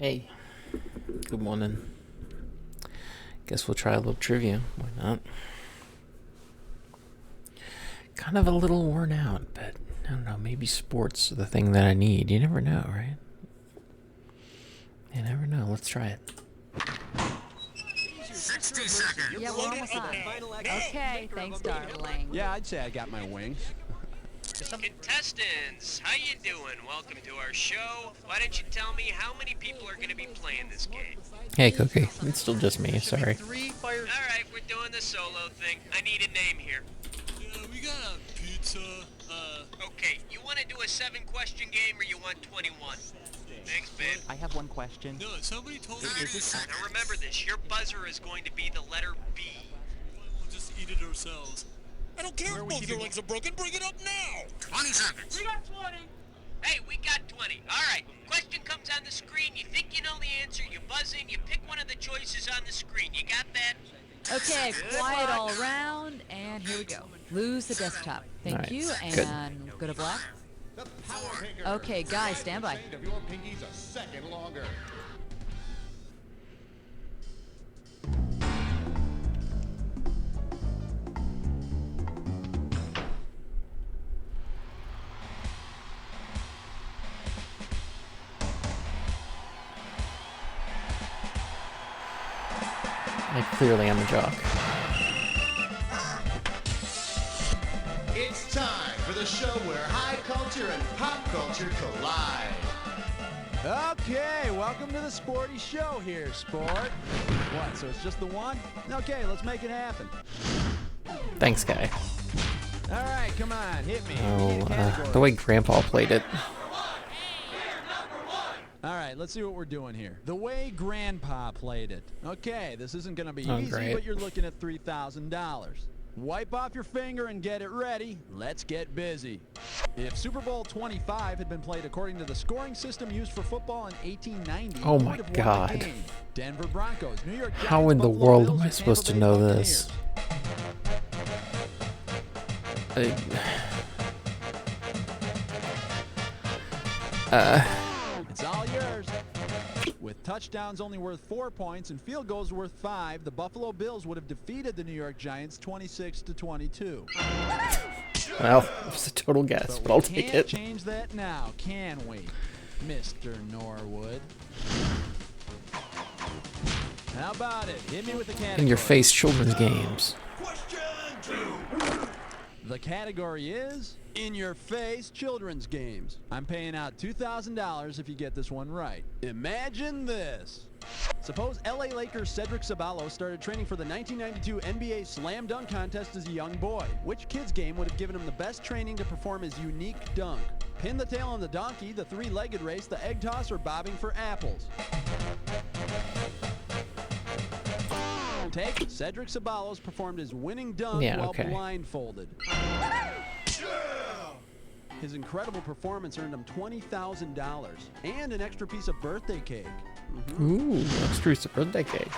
Hey, good morning. Guess we'll try a little trivia. Why not? Kind of a little worn out, but I don't know, maybe sports are the thing that I need. You never know, right? You never know. Let's try it. 60 seconds. Yeah, we're almost on. Okay, thanks, darling. Yeah, I'd say I got my wings. Contestants, how you doing? Welcome to our show. Why don't you tell me how many people are going to be playing this game? Hey, Cookie. It's still just me. Sorry. Alright, we're doing the solo thing. I need a name here. Yeah, we got a pizza, Okay, you want to do a 7-question game or you want 21? Thanks, babe. I have one question. No, somebody told me 30 seconds. Now remember this, your buzzer is going to be the letter B. we'll just eat it ourselves. I don't care if both your legs are broken, bring it up now! 20 seconds. We got 20! Hey, we got 20. Alright, question comes on the screen, you think you know the answer, you buzz in, you pick one of the choices on the screen. You got that? Okay, quiet all around, and here we go. Lose the desktop. Thank Nice. you, Good. and go to black. Okay, guys, stand by. Of your pinkies a second longer. Like, clearly I'm a jock. It's time for the show where high culture and pop culture collide. Okay, welcome to the sporty show here, sport. What, so it's just the one? Okay, let's make it happen. Thanks, guy. All right, come on, hit me. We Oh, need a category. the way Grandpa played it. All right, let's see what we're doing here. The way Grandpa played it. Okay, this isn't going to be Oh, easy, great. but you're looking at $3,000. Wipe off your finger and get it ready. Let's get busy. If Super Bowl 25 had been played according to the scoring system used for football in 1890, Oh who my would have won God. the game? Denver Broncos, New York Giants, How in the Buffalo world Bills, am I or supposed to Tampa Bay know Buccaneers? this? It's all yours. With touchdowns only worth 4 points and field goals worth 5, the Buffalo Bills would have defeated the New York Giants 26-22. Well, it was a total guess, but I'll we take can't it. change that now, can we, Mr. Norwood? How about it? Hit me with the category. In your face, children's games. The category is in your face children's games. I'm paying out $2,000 if you get this one right. Imagine this. Suppose LA Lakers Cedric Ceballos started training for the 1992 NBA Slam Dunk Contest as a young boy. Which kid's game would have given him the best training to perform his unique dunk? Pin the tail on the donkey, the three-legged race, the egg toss, or bobbing for apples? Take Cedric Ceballos performed his winning dunk Yeah, while okay. blindfolded. His incredible performance earned him $20,000 and an extra piece of birthday cake. Ooh, extra birthday cake.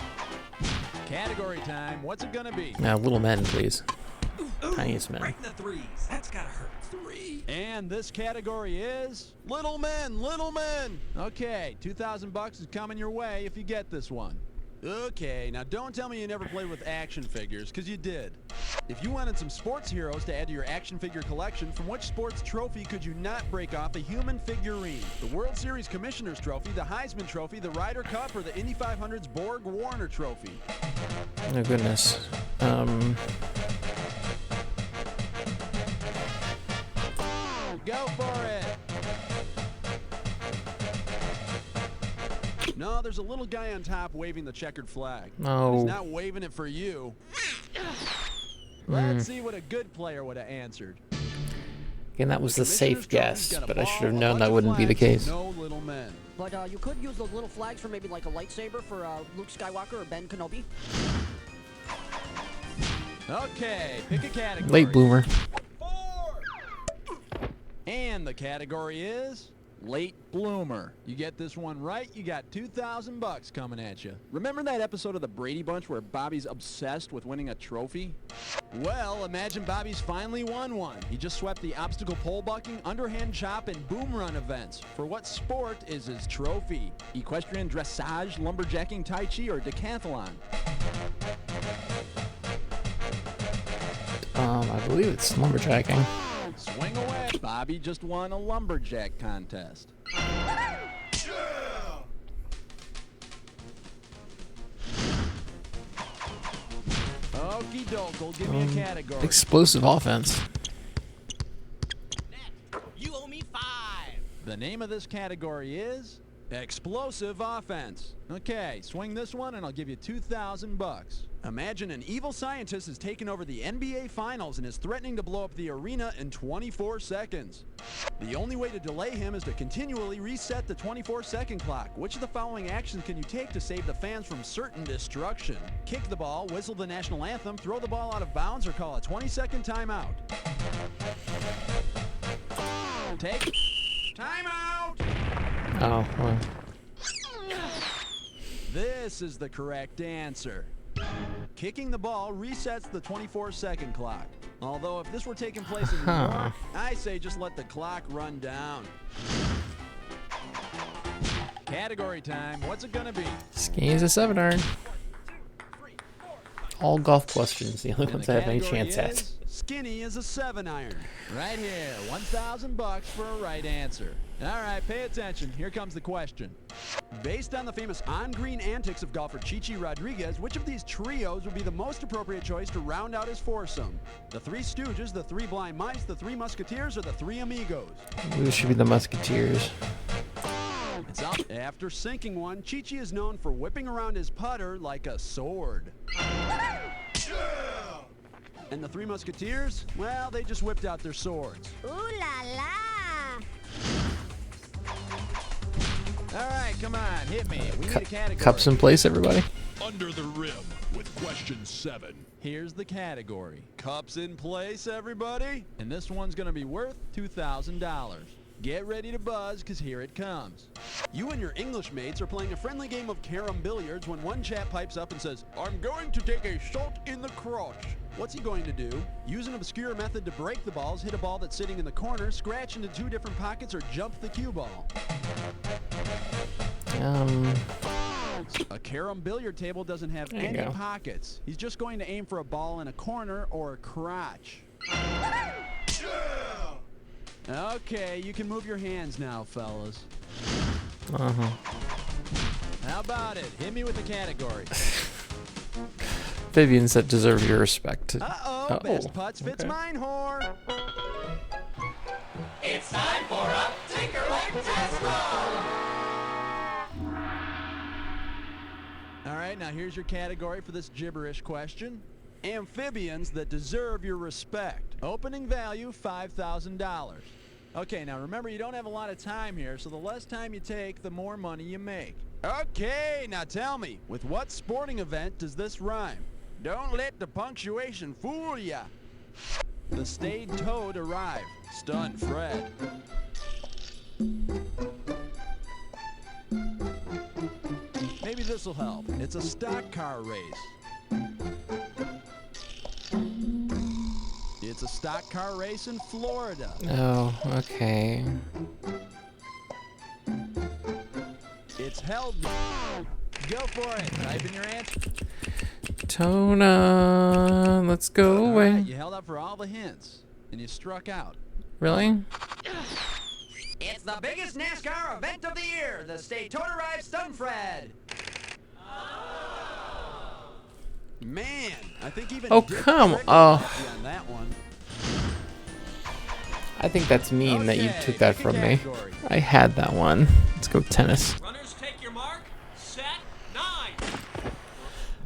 Category time. What's it gonna be? Now, little men, please. Tiniest men. Right in the threes. That's gotta hurt. And this category is little men, little men. Okay, $2,000 is coming your way if you get this one. Okay, now don't tell me you never played with action figures, because you did. If you wanted some sports heroes to add to your action figure collection, from which sports trophy could you not break off a human figurine? The World Series Commissioner's Trophy, the Heisman Trophy, the Ryder Cup, or the Indy 500's Borg Warner Trophy? Oh, goodness. Go for it! No, there's a little guy on top waving the checkered flag. No. He's not waving it for you. Let's see what a good player would have answered. Again, that was the safe Commissioner's guess, Trophy's got a but I ball, should have a known bunch that of wouldn't be the flags, case. No little men. But you could use those little flags for maybe like a lightsaber for Luke Skywalker or Ben Kenobi. Okay, pick a category. Late bloomer. And the category is late bloomer. You get this one right, you got 2,000 bucks coming at you. Remember that episode of the Brady Bunch where Bobby's obsessed with winning a trophy? Well, imagine Bobby's finally won one. He just swept the obstacle pole bucking, underhand chop, and boom run events. For what sport is his trophy? Equestrian, dressage, lumberjacking, tai chi, or decathlon? I believe it's lumberjacking. Swing away. Bobby just won a lumberjack contest. Okie doke, will give me a category. Explosive offense. You owe me 5. The name of this category is explosive offense. Okay, swing this one and I'll give you 2,000 bucks. Imagine an evil scientist has taken over the NBA Finals and is threatening to blow up the arena in 24 seconds. The only way to delay him is to continually reset the 24-second clock. Which of the following actions can you take to save the fans from certain destruction? Kick the ball, whistle the national anthem, throw the ball out of bounds, or call a 20-second timeout? Take timeout! Oh, well. This is the correct answer. Kicking the ball resets the 24-second clock. Although if this were taking place in New York, I say just let the clock run down. Category time. What's it gonna be? Skiing is a 7-iron. All golf questions, the only ones I have any chance at. Skinny is a 7-iron. Right here, 1,000 bucks for a right answer. All right, pay attention. Here comes the question. Based on the famous on-green antics of golfer Chichi Rodriguez, which of these trios would be the most appropriate choice to round out his foursome? The Three Stooges, the Three Blind Mice, the Three Musketeers, or the Three Amigos? This should be the Musketeers. It's up. After sinking one, Chichi is known for whipping around his putter like a sword. And the Three Musketeers? Well, they just whipped out their swords. Ooh la la! All right, come on, hit me. We need a category. Cups in place, everybody. Under the rim with question 7. Here's the category. Cups in place, everybody. And this one's going to be worth $2,000. Get ready to buzz, because here it comes. You and your English mates are playing a friendly game of carom billiards when one chap pipes up and says, "I'm going to take a shot in the crotch." What's he going to do? Use an obscure method to break the balls, hit a ball that's sitting in the corner, scratch into 2 different pockets, or jump the cue ball? A carom billiard table doesn't have any pockets. He's just going to aim for a ball in a corner or a crotch. Okay, you can move your hands now, fellas. How about it? Hit me with the category. Vivians that deserve your respect. Uh-oh, best putts fits mine, whore. It's time for a Tinker-Like Test Roll! All right, now here's your category for this gibberish question. Amphibians that deserve your respect. Opening value, $5,000. Okay, now remember, you don't have a lot of time here, so the less time you take, the more money you make. Okay, now tell me, with what sporting event does this rhyme? Don't let the punctuation fool ya. The staid toad arrived. Stunned Fred. Maybe this'll help. It's a stock car race. It's a stock car race in Florida. Oh, okay. It's held. Go for it. Type in your answer. Tona, let's go away. Right, you held up for all the hints, and you struck out. Really? It's the biggest NASCAR event of the year, the State Toad-Arrived Stunned Fred. Man, I think even Oh, Dick come Trick on. on that one. I think that's mean that you Okay, took that pick a from me. category. I had that one. Let's go tennis. Runners, take your mark. Set. 9.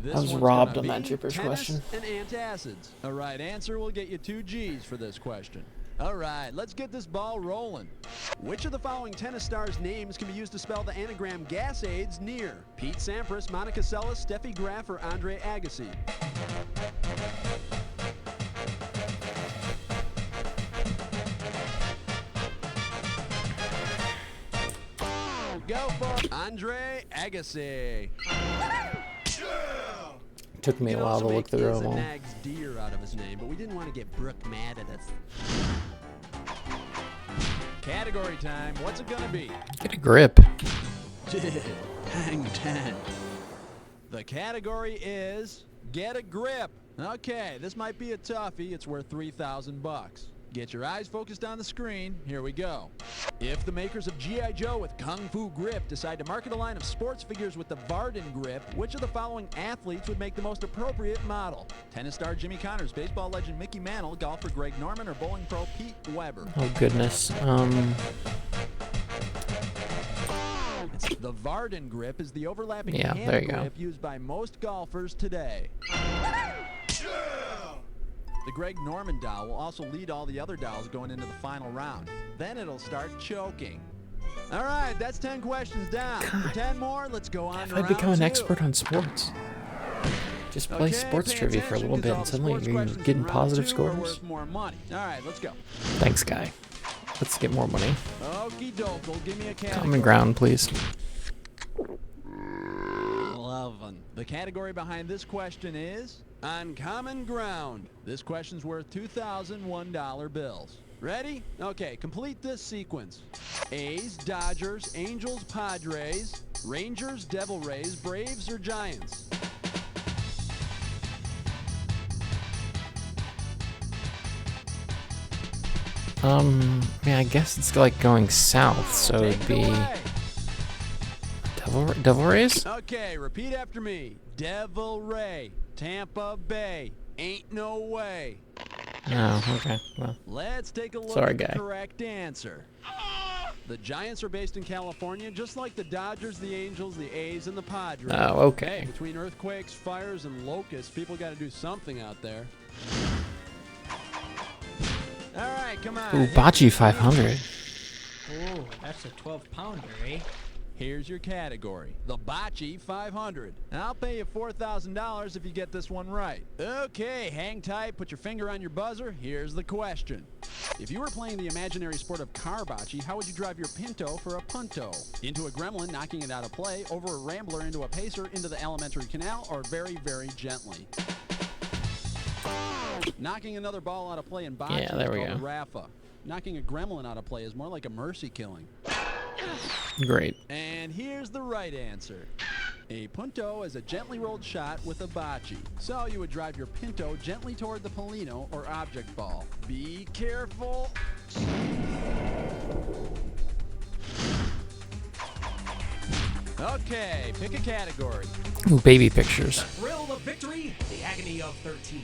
This I was one's robbed gonna on that be gibberish tennis question. and antacids. A right answer will get you 2 G's for this question. All right, let's get this ball rolling. Which of the following tennis stars' names can be used to spell the anagram gas AIDS near? Pete Sampras, Monica Seles, Steffi Graf, or Andre Agassi? go for Andre Agassi. Took me a while to look through them all. Nag's deer out of his name, but we didn't want to get Brooke mad at us. Category time. What's it gonna be? Get a grip. Hang 10. The category is get a grip. Okay, this might be a toughie. It's worth $3,000. Get your eyes focused on the screen. Here we go. If the makers of G.I. Joe with Kung Fu Grip decide to market a line of sports figures with the Varden Grip, which of the following athletes would make the most appropriate model? Tennis star Jimmy Connors, baseball legend Mickey Mantle, golfer Greg Norman, or bowling pro Pete Weber? Oh goodness. The Varden Grip is the overlapping Yeah, hand there you go. grip used by most golfers today. The Greg Norman doll will also lead all the other dolls going into the final round. Then it'll start choking. All right, that's 10 questions down. For 10 more, let's go on If to I round become an 2. expert on sports, just play Okay, sports pay trivia for a attention, little bit, 'cause all and the suddenly sports you're questions getting in round positive 2 are scores. worth more money. All right, let's go. Thanks, guy. Let's get more money. Okie doke, give me a category. Common ground, please. 11. The category behind this question is Uncommon Ground. This question's worth $2,001 bills. Ready? Okay, complete this sequence. A's, Dodgers, Angels, Padres, Rangers, Devil Rays, Braves, or Giants? Yeah, I guess it's like going south, so Take it'd it be away. Devil Rays? Okay, repeat after me. Devil Ray, Tampa Bay, ain't no way. No, okay, well. Let's take a look Sorry, at the guy. correct answer. The Giants are based in California, just like the Dodgers, the Angels, the A's, and the Padres. Oh, okay. Hey, between earthquakes, fires, and locusts, people got to do something out there. All right, come on. Ooh, Bocce 500. Oh, that's a 12-pounder, eh? Here's your category, the Bocce 500. And I'll pay you $4,000 if you get this one right. Okay, hang tight, put your finger on your buzzer. Here's the question. If you were playing the imaginary sport of car bocce, how would you drive your Pinto for a punto? Into a gremlin, knocking it out of play, over a rambler into a pacer, into the alimentary canal, or very, very gently? Knocking another ball out of play in bocce Yeah, there is we called a go. rafa. Knocking a gremlin out of play is more like a mercy killing. Great. And here's the right answer. A punto is a gently rolled shot with a bocce. So you would drive your Pinto gently toward the Polino or object ball. Be careful. Okay, pick a category. Ooh, baby pictures. Thrill of victory, the agony of 13.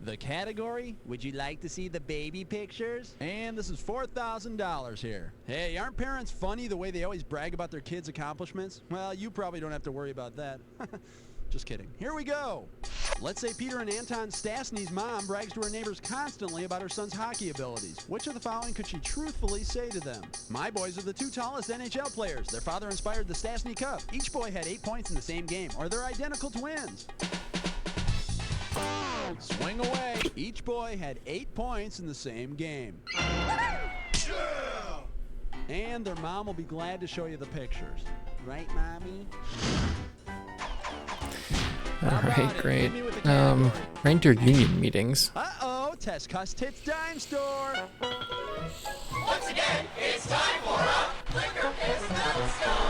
The category, would you like to see the baby pictures? And this is $4,000 here. Hey, aren't parents funny the way they always brag about their kids' accomplishments? Well, you probably don't have to worry about that. Just kidding. Here we go. Let's say Peter and Anton Stastny's mom brags to her neighbors constantly about her son's hockey abilities. Which of the following could she truthfully say to them? My boys are the 2 tallest NHL players. Their father inspired the Stastny Cup. Each boy had 8 points in the same game. Or they're identical twins. Swing away. Each boy had 8 points in the same game. And their mom will be glad to show you the pictures. Right, Mommy? Alright, great. Reindeer union meetings. Uh-oh, Tescus Tits Dime Store. Once again, it's time for a Liquor Piss Scum.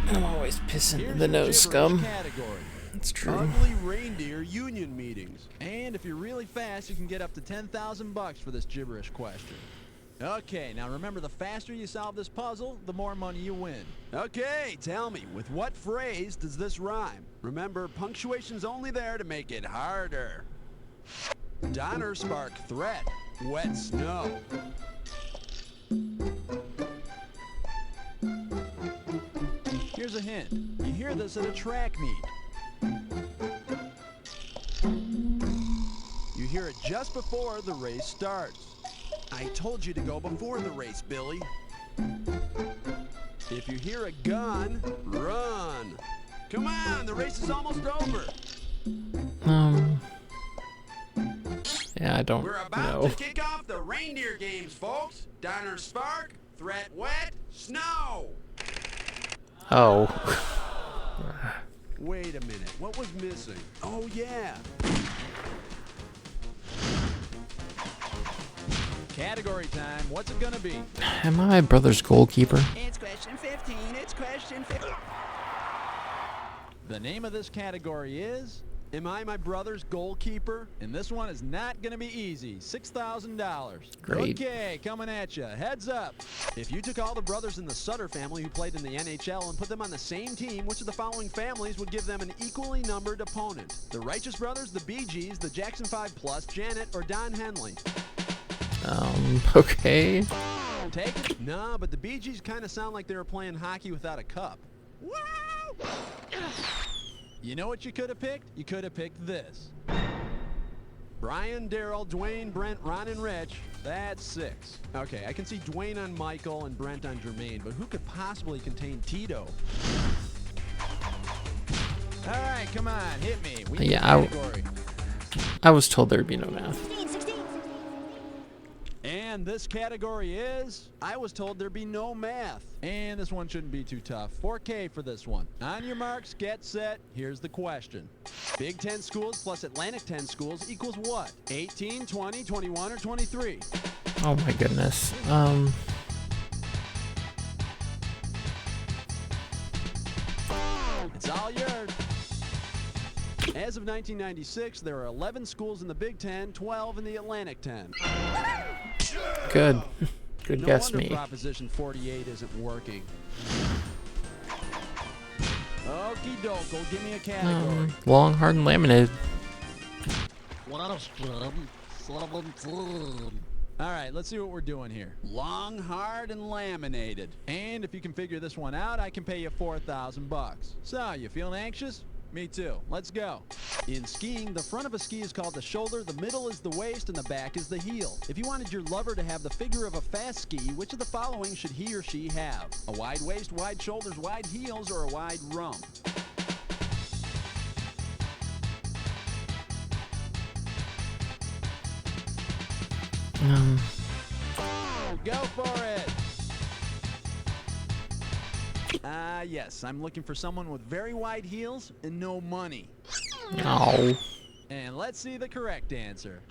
I'm always pissing Here's in the your nose, gibberish scum. category. That's true. Ugly reindeer union meetings. And if you're really fast, you can get up to $10,000 for this gibberish question. Okay, now remember, the faster you solve this puzzle, the more money you win. Okay, tell me, with what phrase does this rhyme? Remember, punctuation's only there to make it harder. Donner spark threat, wet snow. Here's a hint. You hear this at a track meet. You hear it just before the race starts. I told you to go before the race, Billy. If you hear a gun, run. Come on, the race is almost over. Yeah, I don't We're about know. to kick off the Reindeer games, folks. Donner Spark, Threat Wet, Snow. Oh. Wait a minute, what was missing? Oh, yeah. Category time, what's it gonna be? Am I my brother's goalkeeper? It's question 15, it's question 15. The name of this category is, Am I My Brother's Goalkeeper? And this one is not gonna be easy, $6,000. Great. Okay, coming at you, heads up. If you took all the brothers in the Sutter family who played in the NHL and put them on the same team, which of the following families would give them an equally numbered opponent? The Righteous Brothers, the Bee Gees, the Jackson 5 Plus, Janet, or Don Henley? Okay. Take it? Nah, but the Bee Gees kind of sound like they were playing hockey without a cup. Wow! You know what you could have picked? You could have picked this. Brian, Daryl, Dwayne, Brent, Ron, and Rich. That's 6. Okay, I can see Dwayne on Michael and Brent on Jermaine, but who could possibly contain Tito? All right, come on, hit me. We need a category. I was told there'd be no math. And this category is, I was told there'd be no math. And this one shouldn't be too tough. 4K for this one. On your marks, get set. Here's the question. Big 10 schools plus Atlantic 10 schools equals what? 18, 20, 21, or 23? Oh my goodness. It's all yours. As of 1996, there are 11 schools in the Big 10, 12 in the Atlantic 10. Good. Good No guess, wonder me. Proposition 48 isn't working. Okie doke, give me a category. Long, hard, and laminated. All right, let's see what we're doing here. Long, hard, and laminated. And if you can figure this one out, I can pay you $4,000. So, you feeling anxious? Me too. Let's go. In skiing, the front of a ski is called the shoulder, the middle is the waist, and the back is the heel. If you wanted your lover to have the figure of a fast ski, which of the following should he or she have? A wide waist, wide shoulders, wide heels, or a wide rump? Go for it. Yes, I'm looking for someone with very wide heels and no money. No. And let's see the correct answer.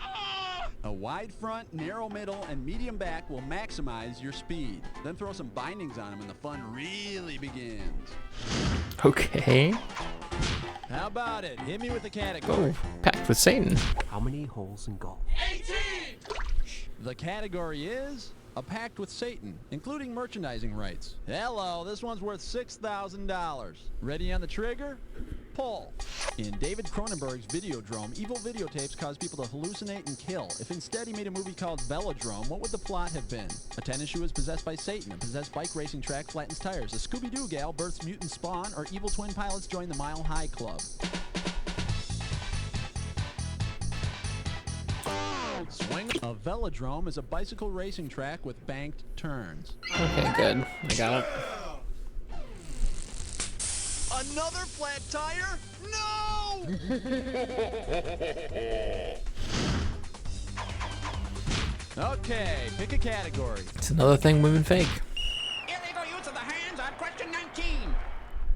A wide front, narrow middle, and medium back will maximize your speed. Then throw some bindings on them and the fun really begins. Okay. How about it? Hit me with the category. Oh, packed with Satan. How many holes in golf? 18! The category is a pact with Satan, including merchandising rights. Hello, this one's worth $6,000. Ready on the trigger? Pull. In David Cronenberg's Videodrome, evil videotapes cause people to hallucinate and kill. If instead he made a movie called Velodrome, what would the plot have been? A tennis shoe is possessed by Satan. A possessed bike racing track flattens tires. A Scooby-Doo gal births mutant spawn, or evil twin pilots join the Mile High Club. Swing. A velodrome is a bicycle racing track with banked turns. Okay, good. I got it. Another flat tire? No! Okay, pick a category. It's another thing women fake. Illegal use of the hands on question 19.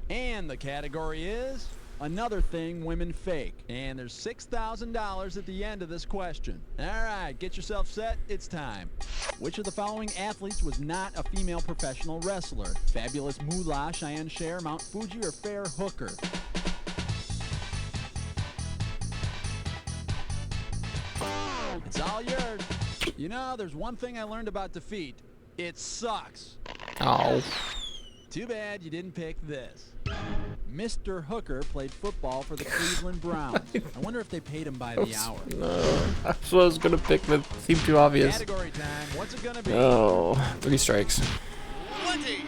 And the category is another thing women fake. And there's $6,000 at the end of this question. All right, get yourself set. It's time. Which of the following athletes was not a female professional wrestler? Fabulous Moolah, Cheyenne Cher, Mount Fuji, or Fair Hooker? It's all yours. You know, there's one thing I learned about defeat. It sucks. Oh. Too bad you didn't pick this. Mr. Hooker played football for the Cleveland Browns. I wonder if they paid him by the hour. No. That's what I was going to pick, but it seemed too obvious. Category time. What's it going to be? Oh, 3 strikes. 20!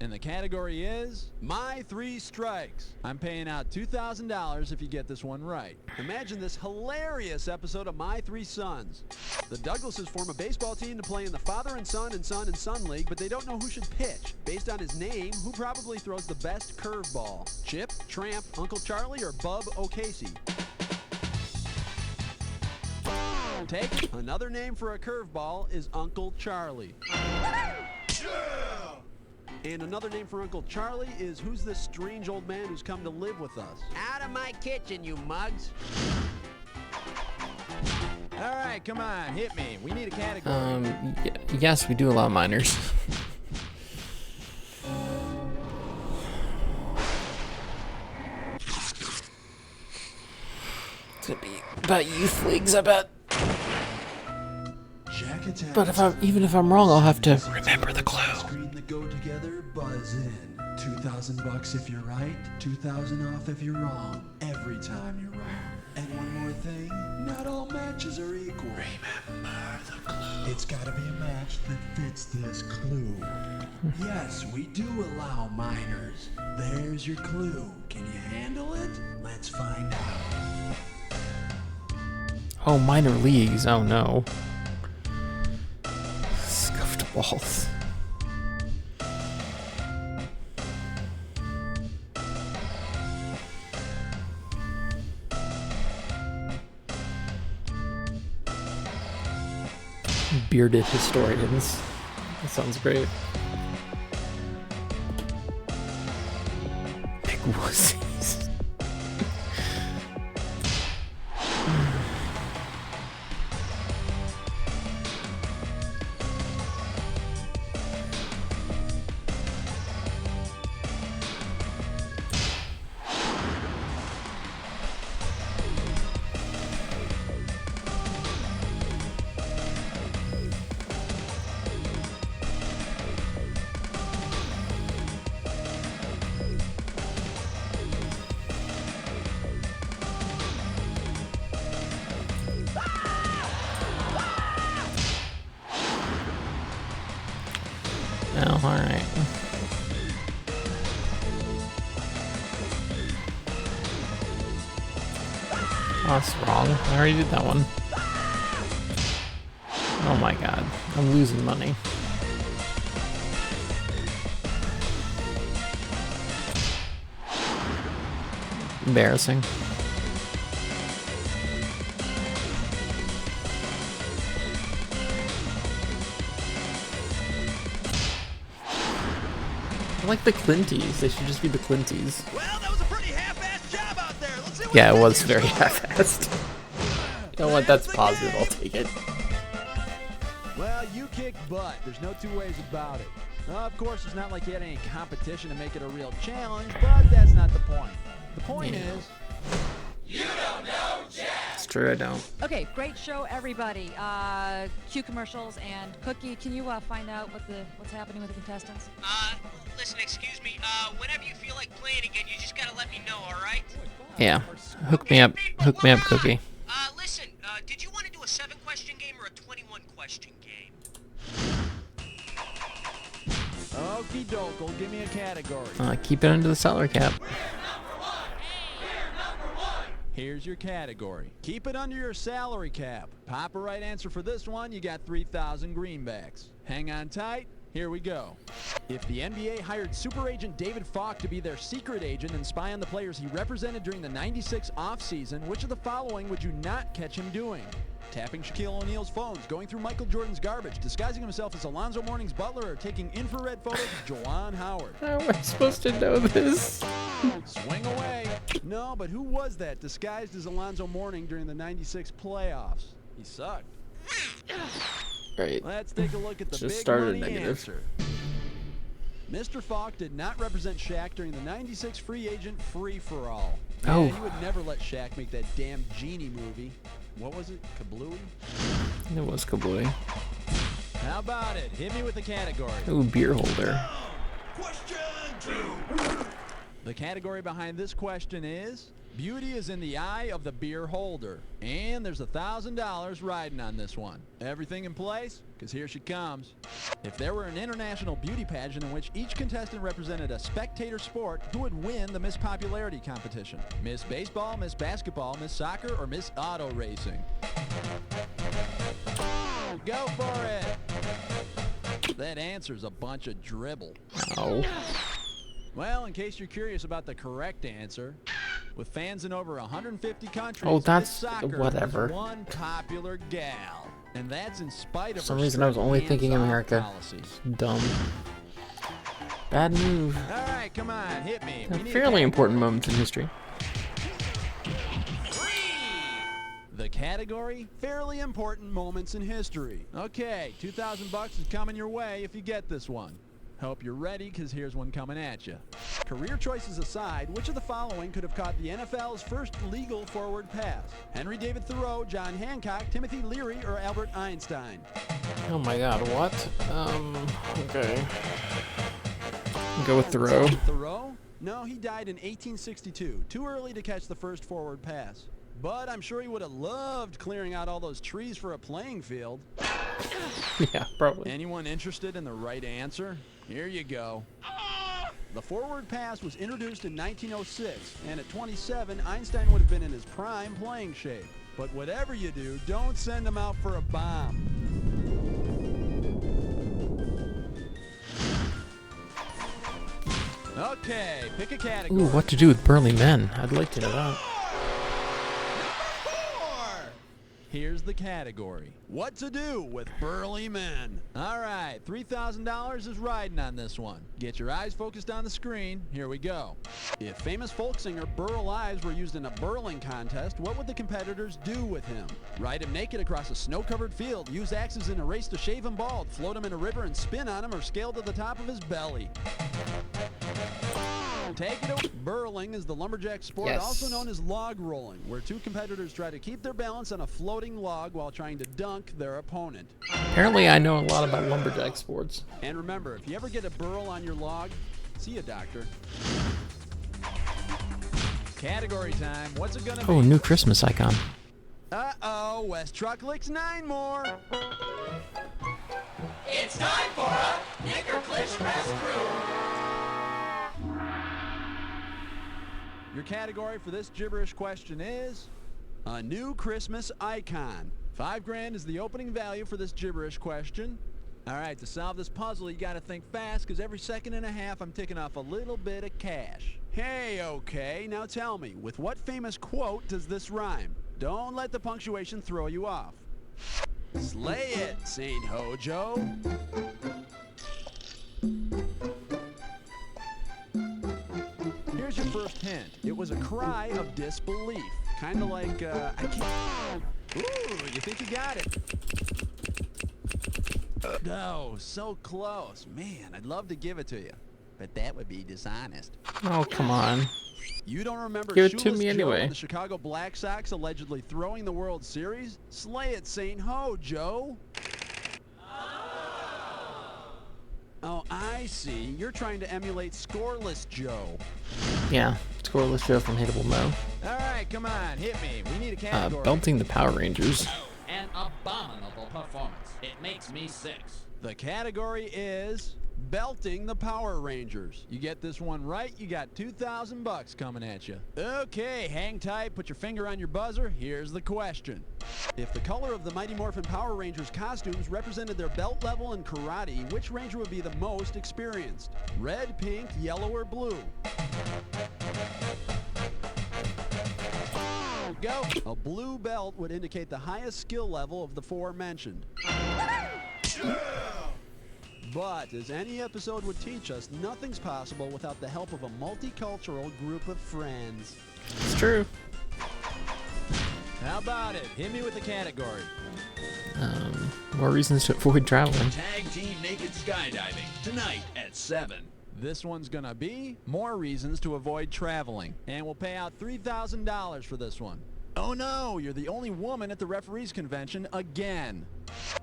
And the category is My 3 Strikes. I'm paying out $2,000 if you get this one right. Imagine this hilarious episode of My 3 Sons. The Douglases form a baseball team to play in the Father and Son and Son and Son League, but they don't know who should pitch. Based on his name, who probably throws the best curveball? Chip, Tramp, Uncle Charlie, or Bub O'Casey? Take it. Another name for a curveball is Uncle Charlie. And another name for Uncle Charlie is who's this strange old man who's come to live with us? Out of my kitchen, you mugs. All right, come on, hit me. We need a category. Yes, we do allow minors. It's gonna be about youth leagues, I bet. Jack attacks. But even if I'm wrong, I'll have to remember the clue. Screen that go together, buzz in. $2,000 if you're right, 2,000 off if you're wrong. Every time you're wrong. And one more thing, not all matches are equal. Remember the clue. It's gotta be a match that fits this clue. Yes, we do allow minors. There's your clue. Can you handle it? Let's find out. Oh, minor leagues. Oh no. Scuffed balls. Bearded historians. That sounds great. Big wussies. Oh, alright. Oh, that's wrong. I already did that one. Oh my god. I'm losing money. Embarrassing. I like the Clinties. They should just be the Clinties. Well, that was a pretty half-assed job out there. Let's see what Yeah, it was very half-assed. You know what? That's positive. I'll take it. Well, you kicked butt. There's no two ways about it. Of course, it's not like you had any competition to make it a real challenge, but that's not the point. The point is... You don't know Jack. It's true, I don't. Okay, great show, everybody. Cue commercials and Cookie. Can you find out what's happening with the contestants? Listen, excuse me. Whenever you feel like playing again, you just gotta let me know, all right? Yeah. Hook me up. Hook me up, Cookie. Listen, did you want to do a 7-question game or a 21-question game? Okie doke, give me a category. Keep it under the salary cap. Here's your category. Keep it under your salary cap. Pop a right answer for this one, you got 3,000 greenbacks. Hang on tight. Here we go. If the NBA hired super agent David Falk to be their secret agent and spy on the players he represented during the '96 offseason, which of the following would you not catch him doing? Tapping Shaquille O'Neal's phones, going through Michael Jordan's garbage, disguising himself as Alonzo Mourning's butler, or taking infrared photos of Juwan Howard. How am I supposed to know this? Swing away. No, but who was that disguised as Alonzo Mourning during the '96 playoffs? He sucked. Right. Let's take a look at the Just big started money negative. answer. Mr. Falk did not represent Shaq during the '96 free agent free-for-all. Oh. Yeah, he would never let Shaq make that damn Genie movie. What was it? Kablooey? It was Kablooey. How about it? Hit me with the category. Ooh, beer holder. Question 2. The category behind this question is, beauty is in the eye of the beer holder. And there's $1,000 riding on this one. Everything in place? Because here she comes. If there were an international beauty pageant in which each contestant represented a spectator sport, who would win the Miss Popularity competition? Miss Baseball, Miss Basketball, Miss Soccer, or Miss Auto Racing? Go for it! That answer's a bunch of dribble. Oh. Well, in case you're curious about the correct answer, With fans in over 150 countries, Oh, that's soccer whatever. is one popular gal. And that's in spite of For some her reason, I was only strict thinking hands-off America. policies. Dumb. Bad move. All right, come on, hit me. We need a Fairly important category. moments in history. The category, fairly important moments in history. Okay, 2,000 bucks is coming your way if you get this one. Hope you're ready, because here's one coming at you. Career choices aside, which of the following could have caught the NFL's first legal forward pass? Henry David Thoreau, John Hancock, Timothy Leary, or Albert Einstein? Oh my god, what? Okay. Go with Thoreau. Thoreau? No, he died in 1862. Too early to catch the first forward pass. But I'm sure he would have loved clearing out all those trees for a playing field. Yeah, probably. Anyone interested in the right answer? Here you go. The forward pass was introduced in 1906, and at 27, Einstein would have been in his prime playing shape. But whatever you do, don't send him out for a bomb. Okay, pick a category. Ooh, what to do with burly men? I'd like to know that. Here's the category. What to do with burly men. All right, $3,000 is riding on this one. Get your eyes focused on the screen. Here we go. If famous folk singer Burl Ives were used in a burling contest, what would the competitors do with him? Ride him naked across a snow-covered field, use axes in a race to shave him bald, float him in a river and spin on him, or scale to the top of his belly? Take it away. Burling is the lumberjack sport, Yes. also known as log rolling, where two competitors try to keep their balance on a floating log while trying to dunk their opponent. Apparently, I know a lot about lumberjack sports. And remember, if you ever get a burl on your log, see a doctor. Category time. What's it gonna be? Oh, new Christmas icon. Uh-oh, West Truck licks 9 more. It's time for a Knicker-Clish Rescue. Your category for this gibberish question is a new Christmas icon. $5,000 is the opening value for this gibberish question. All right, to solve this puzzle, you got to think fast, because every second and a half, I'm ticking off a little bit of cash. Hey, okay, now tell me, with what famous quote does this rhyme? Don't let the punctuation throw you off. Slay it, St. Hojo. Here's your first hint. It was a cry of disbelief. Kind of like, I can't... Ooh, you think you got it. No, so close. Man, I'd love to give it to you, but that would be dishonest. Oh, come on. You don't remember Give it to Shoeless me Joe anyway. and the Chicago Black Sox allegedly throwing the World Series? Slay it, St. Ho, Joe. Oh, I see. You're trying to emulate Scoreless Joe. Yeah, scoreless Joe from Hateable Mo. All right, come on, hit me. We need a category. Belting the Power Rangers. An abominable performance. It makes me sick. The category is belting the Power Rangers. You get this one right, you got 2,000 bucks coming at you. Okay, hang tight, put your finger on your buzzer. Here's the question. If the color of the Mighty Morphin Power Rangers costumes represented their belt level in karate, which ranger would be the most experienced? Red, pink, yellow, or blue? Go. A blue belt would indicate the highest skill level of the 4 mentioned. But, as any episode would teach us, nothing's possible without the help of a multicultural group of friends. It's true. How about it? Hit me with the category. More reasons to avoid traveling. Tag team naked skydiving tonight at 7. This one's gonna be more reasons to avoid traveling. And we'll pay out $3,000 for this one. Oh no, you're the only woman at the referees convention again.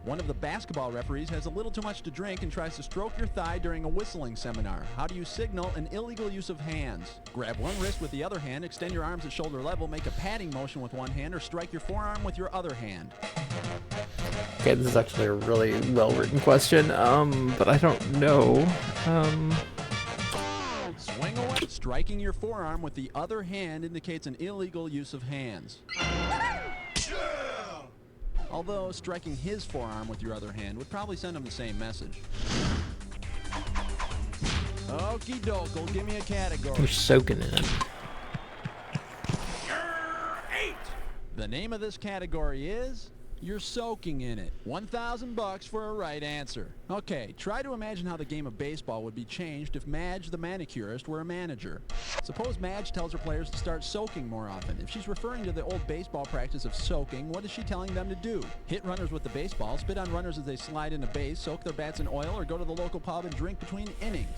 One of the basketball referees has a little too much to drink and tries to stroke your thigh during a whistling seminar. How do you signal an illegal use of hands? Grab one wrist with the other hand, extend your arms at shoulder level, make a patting motion with one hand, or strike your forearm with your other hand. Okay, this is actually a really well-written question, but I don't know. Swing away. Striking your forearm with the other hand indicates an illegal use of hands. Although striking his forearm with your other hand would probably send him the same message. Okie doke, give me a category. You're soaking in it. The name of this category is You're Soaking in It. $1,000 for a right answer. Okay, try to imagine how the game of baseball would be changed if Madge the manicurist were a manager. Suppose Madge tells her players to start soaking more often. If she's referring to the old baseball practice of soaking, what is she telling them to do? Hit runners with the baseball, spit on runners as they slide into base, soak their bats in oil, or go to the local pub and drink between innings?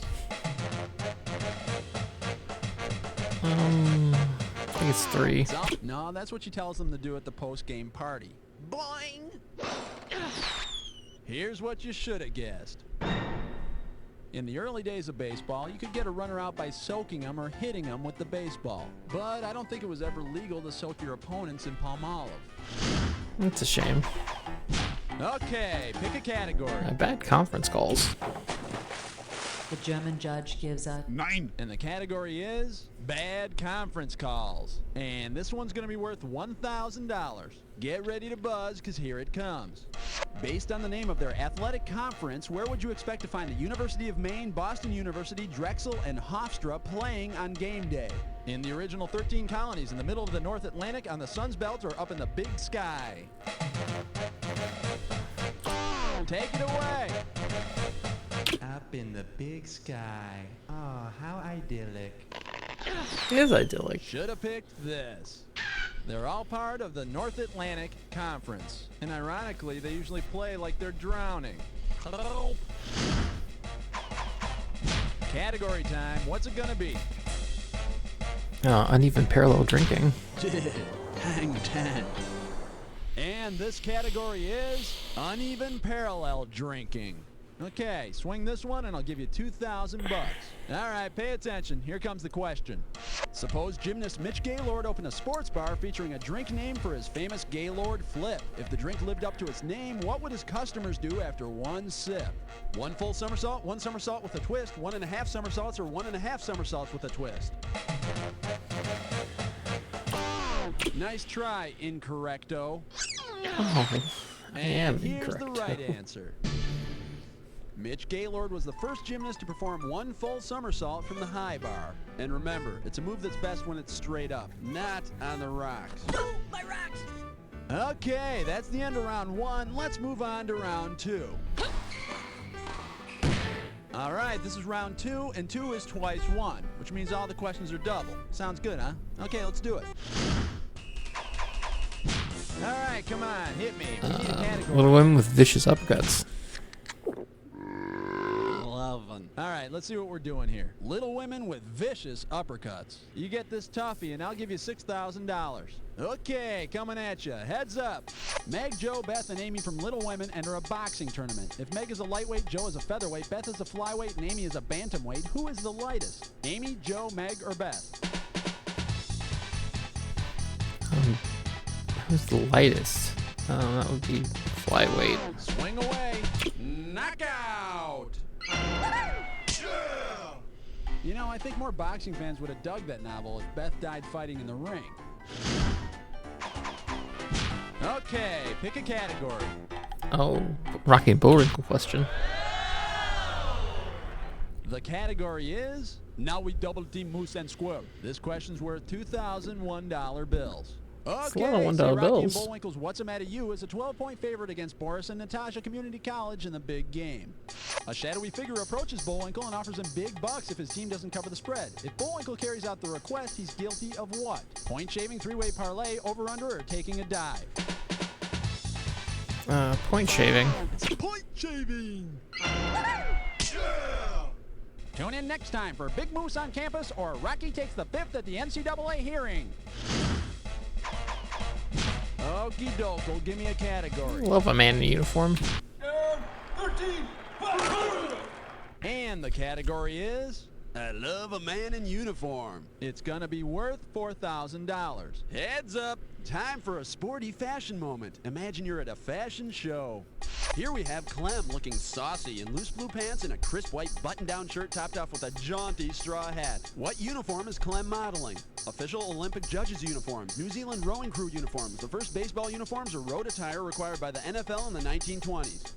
I think it's 3. No, that's what she tells them to do at the post-game party. Boing! Here's what you should have guessed. In the early days of baseball, you could get a runner out by soaking them or hitting them with the baseball. But I don't think it was ever legal to soak your opponents in Palmolive. That's a shame. Okay, pick a category. Bad conference calls. The German judge gives a 9. And the category is bad conference calls. And this one's going to be worth $1,000. Get ready to buzz, because here it comes. Based on the name of their athletic conference, where would you expect to find the University of Maine, Boston University, Drexel, and Hofstra playing on game day? In the original 13 colonies, in the middle of the North Atlantic, on the Sun's Belt, or up in the Big Sky? Take it away. Up in the big sky. Oh, how idyllic. It is idyllic. Should have picked this. They're all part of the North Atlantic Conference. And ironically, they usually play like they're drowning. Help. Category time. What's it gonna be? Uneven parallel drinking. Hang 10. And this category is uneven parallel drinking. Okay, swing this one and I'll give you $2,000. All right, pay attention. Here comes the question. Suppose gymnast Mitch Gaylord opened a sports bar featuring a drink name for his famous Gaylord Flip. If the drink lived up to its name, what would his customers do after one sip? 1 full somersault, 1 somersault with a twist, 1.5 somersaults, or 1.5 somersaults with a twist? Nice try, Incorrecto. Oh, I am Here's incorrect. the right answer. Mitch Gaylord was the first gymnast to perform 1 full somersault from the high bar. And remember, it's a move that's best when it's straight up, not on the rocks. Oh, my rocks! Okay, that's the end of round 1. Let's move on to round 2. All right, this is round 2, and 2 is twice 1, which means all the questions are double. Sounds good, huh? Okay, let's do it. All right, come on, hit me. We need a category. Little Women with Vicious Uppercuts. 11. All right, let's see what we're doing here. Little Women with Vicious Uppercuts. You get this toughie, and I'll give you $6,000. Okay, coming at you. Heads up. Meg, Joe, Beth, and Amy from Little Women enter a boxing tournament. If Meg is a lightweight, Joe is a featherweight, Beth is a flyweight, and Amy is a bantamweight, who is the lightest? Amy, Joe, Meg, or Beth? Who's the lightest? That would be flyweight. Swing away. Knockout. You know, I think more boxing fans would have dug that novel if Beth died fighting in the ring. Okay, pick a category. Oh, Rocky and Bullwinkle question. The category is Now We Double Team Moose and Squirrel. This question's worth $2,001 bills. It's a Okay, lot of $1 so Rocky and bills. Bullwinkle's What's the Matter You is a 12-point favorite against Boris and Natasha Community College in the big game. A shadowy figure approaches Bullwinkle and offers him big bucks if his team doesn't cover the spread. If Bullwinkle carries out the request, he's guilty of what? Point shaving, 3-way parlay, over-under, or taking a dive? Point shaving. It's point shaving! Tune in next time for Big Moose on Campus or Rocky takes the 5th at the NCAA hearing. Okie doke, give me a category. Love a man in a uniform. 13. And the category is I Love a Man in Uniform. It's gonna be worth $4,000. Heads up, time for a sporty fashion moment. Imagine you're at a fashion show. Here we have Clem looking saucy in loose blue pants and a crisp white button-down shirt topped off with a jaunty straw hat. What uniform is Clem modeling? Official Olympic judges' uniforms, New Zealand rowing crew uniforms, the first baseball uniforms, or road attire required by the NFL in the 1920s.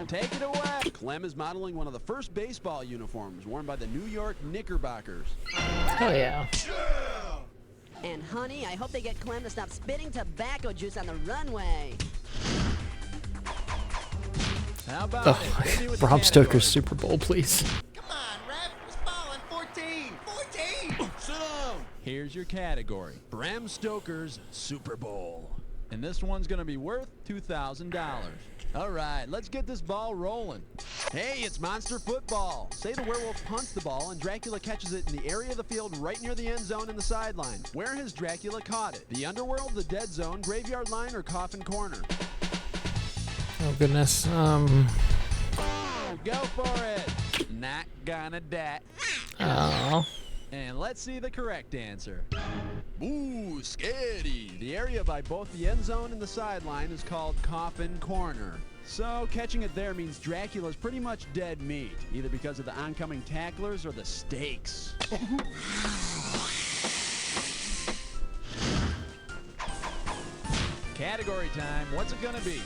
Take it away. Clem is modeling one of the first baseball uniforms worn by the New York Knickerbockers. Oh yeah. And honey, I hope they get Clem to stop spitting tobacco juice on the runway. How about Oh, it? Hit me with the Bram category. Stoker's Super Bowl, please. Come on, ref. It's falling. 14. 14. Sit down. Here's your category. Bram Stoker's Super Bowl. And this one's going to be worth $2,000. All right, let's get this ball rolling. Hey, it's monster football. Say the werewolf punts the ball and Dracula catches it in the area of the field right near the end zone in the sideline. Where has Dracula caught it? The underworld, the dead zone, graveyard line, or coffin corner? Oh goodness. Go for it. Not gonna dat. Oh. And let's see the correct answer. Ooh, scary. The area by both the end zone and the sideline is called coffin corner. So catching it there means Dracula's pretty much dead meat, either because of the oncoming tacklers or the stakes. Category time. What's it gonna be?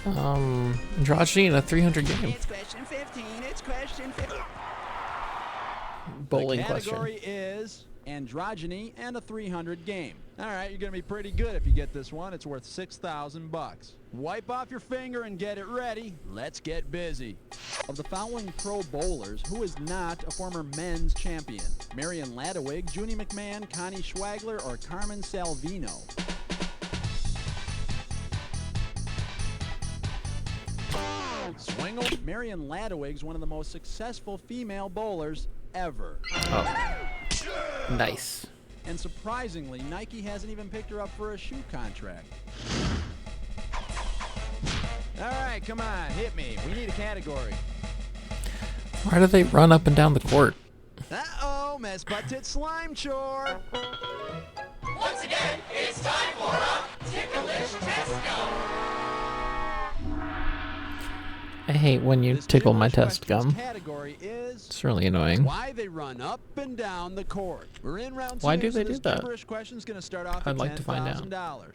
Androgyny in a 300 game. It's question 15. It's question 15. Bowling the category question. is androgyny and a 300 game. All right, you're going to be pretty good if you get this one. It's worth $6,000. Wipe off your finger and get it ready. Let's get busy. Of the following pro bowlers, who is not a former men's champion? Marion Ladewig, Junie McMahon, Connie Schwagler, or Carmen Salvino? Swingle. Marion Ladewig's one of the most successful female bowlers ever. Oh. Nice. And surprisingly, Nike hasn't even picked her up for a shoe contract. All right, come on, hit me. We need a category. Why do they run up and down the court? Uh-oh, mess butted slime chore. Once again, it's time for a ticklish test gum. I hate when you This tickle my ticklish test questions gum. Category is It's really annoying. why they run up and down the court. We're in round two. Why do so they this do that? gibberish question's going to start off I'd at like to find out. $10,000.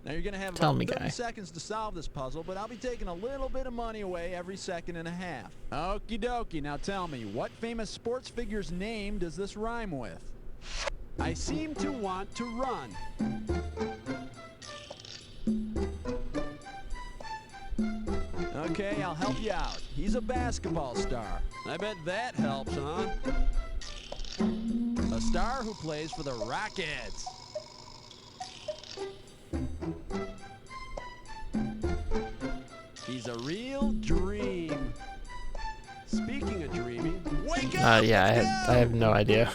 Now you're going to have Tell about me, 30 guy. seconds to solve this puzzle, but I'll be taking a little bit of money away every second and a half. Okie dokie. Now tell me, what famous sports figure's name does this rhyme with? I seem to want to run. Okay, I'll help you out. He's a basketball star. I bet that helps, huh? A star who plays for the Rockets. He's a real dream. Speaking of dreaming, wake up! Yeah, I have no idea.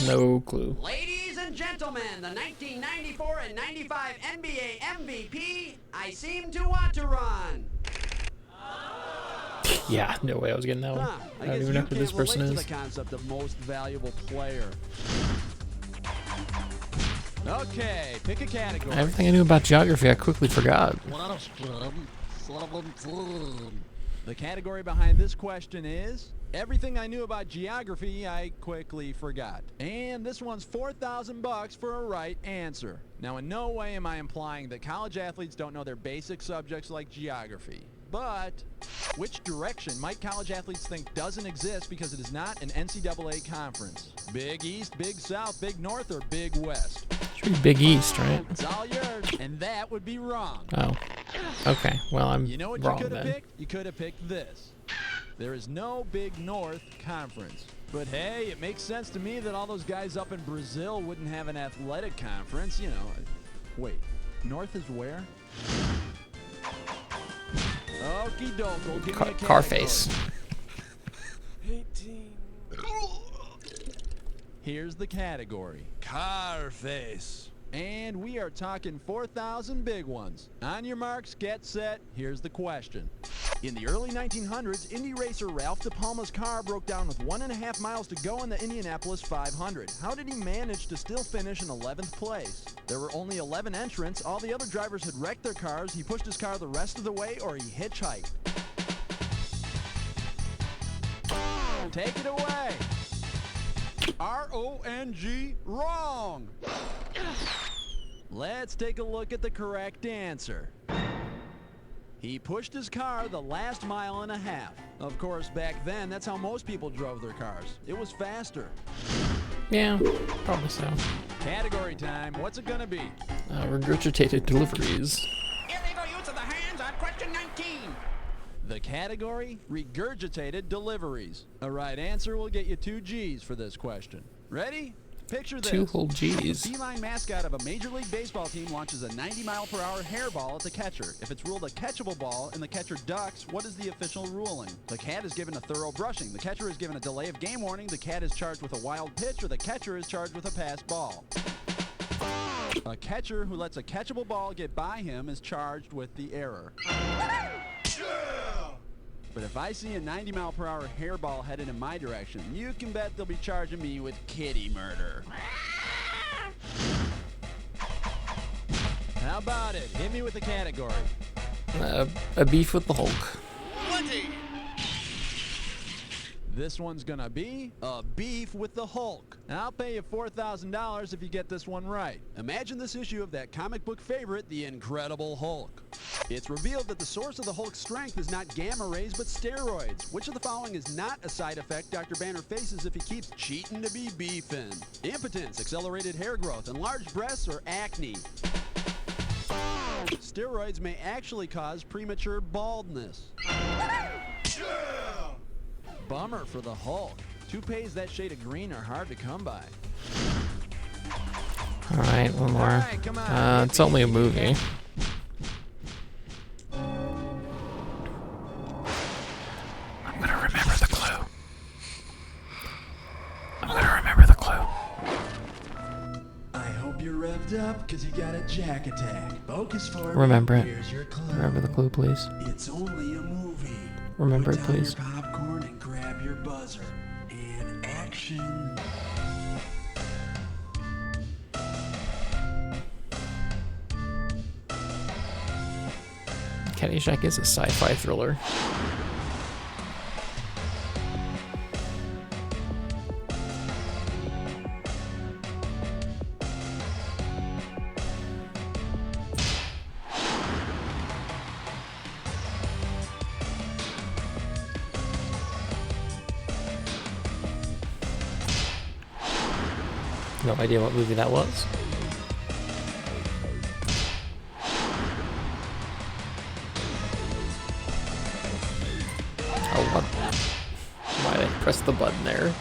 No clue. Ladies and gentlemen, the 1994 and 95 NBA MVP, I seem to want to run. Yeah, no way I was getting that one. Huh, I I don't guess even you know who can't this person relate is. to the concept of most valuable player. Okay, pick a category. Everything I knew about geography, I quickly forgot. The category behind this question is everything I knew about geography, I quickly forgot. And this one's $4,000 for a right answer. Now, in no way am I implying that college athletes don't know their basic subjects like geography. But which direction might college athletes think doesn't exist because it is not an NCAA conference? Big East, Big South, Big North, or Big West? Should be Big East, right? It's all yours, and that would be wrong. Oh. Okay, well, I'm You know what wrong you could have then. picked? You could have picked this. There is no Big North Conference. But hey, it makes sense to me that all those guys up in Brazil wouldn't have an athletic conference, you know. Wait, North is where? Okie doke, give me a category. Carface. 18. Here's the category. Carface. And we are talking 4,000 big ones. On your marks, get set. Here's the question. In the early 1900s, Indy racer Ralph De Palma's car broke down with 1.5 miles to go in the Indianapolis 500. How did he manage to still finish in 11th place? There were only 11 entrants. All the other drivers had wrecked their cars. He pushed his car the rest of the way, or he hitchhiked. Take it away. R-O-N-G, wrong. Let's take a look at the correct answer. He pushed his car the last mile and a half. Of course, back then, that's how most people drove their cars. It was faster. Yeah, probably so. Category time. What's it gonna be? Regurgitated deliveries. Illegal use of the hands on question 19. The category? Regurgitated deliveries. A right answer will get you 2 G's for this question. Ready? Picture this. 2 whole G's. The feline mascot of a Major League Baseball team launches a 90-mile-per-hour hairball at the catcher. If it's ruled a catchable ball and the catcher ducks, what is the official ruling? The cat is given a thorough brushing. The catcher is given a delay of game warning. The cat is charged with a wild pitch, or the catcher is charged with a passed ball. A catcher who lets a catchable ball get by him is charged with the error. But if I see a 90-mile-per-hour hairball headed in my direction, you can bet they'll be charging me with kitty murder. How about it? Hit me with the category. A beef with the Hulk. 20. This one's gonna be a beef with the Hulk. I'll pay you $4,000 if you get this one right. Imagine this issue of that comic book favorite, The Incredible Hulk. It's revealed that the source of the Hulk's strength is not gamma rays, but steroids. Which of the following is not a side effect Dr. Banner faces if he keeps cheating to be beefing? Impotence, accelerated hair growth, enlarged breasts, or acne? Steroids may actually cause premature baldness. Bummer for the Hulk. Toupees that shade of green are hard to come by. Alright, one more. Alright, come on, It's only a movie. I'm gonna remember the clue. I'm gonna remember the clue. I hope you're revved up, because you got a jack attack. Focus for Remember it. Here's your clue. Remember the clue, please. It's only a movie. Remember Put it, down please. your popcorn and grab your buzzer. And action. Caddyshack is a sci-fi thriller. No idea what movie that was. Oh, what? Why did I press the button there?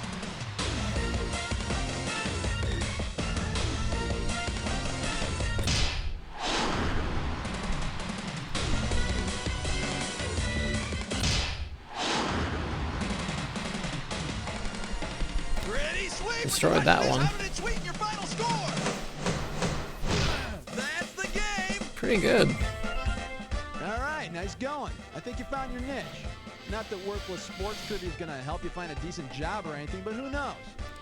Ready, sweep. Destroyed that one. Tweet your final score. That's the game. Pretty good. All right, nice going. I think you found your niche. Not that worthless sports trivia is going to help you find a decent job or anything, but who knows?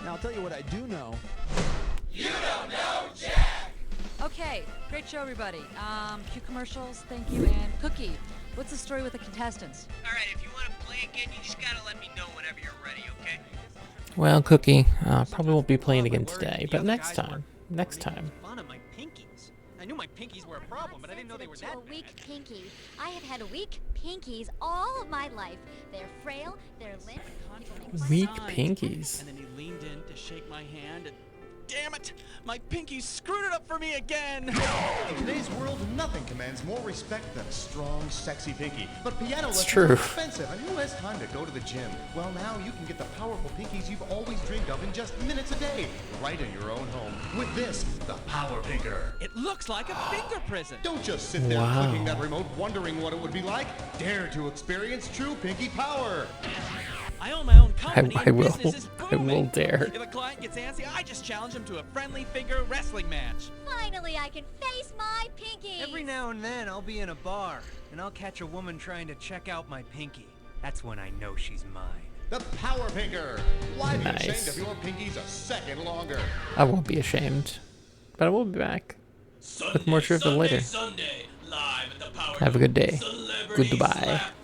Now, I'll tell you what I do know. You don't know Jack! Okay, great show, everybody. Cue commercials, thank you, and Cookie. What's the story with the contestants? All right, if you want to play again, you just gotta let me know whenever you're ready, okay? Well, Cookie, probably won't be playing again today, but next time. Next time. Fun of my pinkies. I knew my pinkies were a problem, but I didn't know they were that a bad. weak pinky. I have had weak pinkies all of my life. They're frail, they're limp. Weak pinkies. And then he leaned in to shake my hand and... Damn it! My pinky screwed it up for me again! In today's world, nothing commands more respect than a strong, sexy pinky. But piano lessons true. are expensive, and who has time to go to the gym? Well, now you can get the powerful pinkies you've always dreamed of in just minutes a day, right in your own home. With this, the Power Pinker. It looks like a finger prison! Don't just sit there Wow. clicking that remote wondering what it would be like. Dare to experience true pinky power. I own my own company I and will. business is I will booming. dare. If a client gets antsy, I just challenge him to a friendly figure wrestling match. Finally, I can face my pinky. Every now and then, I'll be in a bar, and I'll catch a woman trying to check out my pinky. That's when I know she's mine. The Power Pinker. Why be Nice. ashamed if your pinky's a second longer? I won't be ashamed. But I will be back. With more trivia later. Sunday, live at the Power Have a good day. Celebrity Goodbye. Slap